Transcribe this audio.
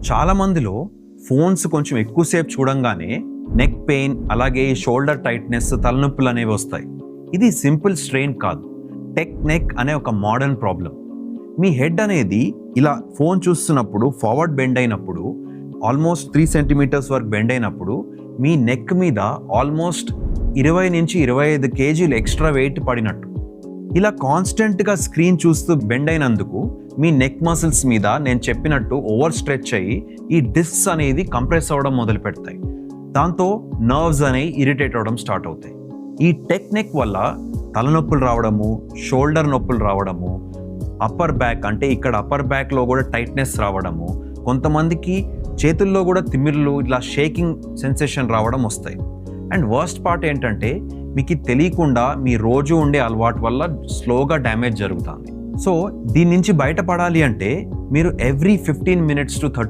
చాలా మందిలో ఫోన్స్ కొంచెం ఎక్కువసేపు చూడంగానే నెక్ పెయిన్, అలాగే షోల్డర్ టైట్నెస్, తలనొప్పులు అనేవి వస్తాయి. ఇది సింపుల్ స్ట్రెయిన్ కాదు, నెక్ అనే ఒక మోడర్న్ ప్రాబ్లం. మీ హెడ్ అనేది ఇలా ఫోన్ చూస్తున్నప్పుడు ఫార్వర్డ్ బెండ్ అయినప్పుడు, ఆల్మోస్ట్ 3 సెంటీమీటర్స్ వరకు బెండ్ అయినప్పుడు మీ నెక్ మీద ఆల్మోస్ట్ 20 నుంచి 25 కేజీలు ఎక్స్ట్రా వెయిట్ పడినట్టు. ఇలా కాన్స్టెంట్గా స్క్రీన్ చూస్తూ బెండ్ అయినందుకు మీ నెక్ మసిల్స్ మీద నేను చెప్పినట్టు ఓవర్ స్ట్రెచ్ అయ్యి ఈ డిస్క్స్ అనేది కంప్రెస్ అవ్వడం మొదలు పెడతాయి. దాంతో నర్వ్స్ అనేవి ఇరిటేట్ అవ్వడం స్టార్ట్ అవుతాయి. ఈ నెక్ వల్ల తలనొప్పులు రావడము, షోల్డర్ నొప్పులు రావడము, అప్పర్ బ్యాక్ అంటే ఇక్కడ అప్పర్ బ్యాక్లో కూడా టైట్నెస్ రావడము, కొంతమందికి చేతుల్లో కూడా తిమ్మిర్లు, ఇట్లా షేకింగ్ సెన్సేషన్ రావడం వస్తాయి. అండ్ వర్స్ట్ పార్ట్ ఏంటంటే మీకు తెలియకుండా మీ రోజు ఉండే అలవాటు వల్ల స్లోగా డ్యామేజ్ జరుగుతుంది. సో దీని నుంచి బయటపడాలి అంటే మీరు ఎవ్రీ 15 minutes to 30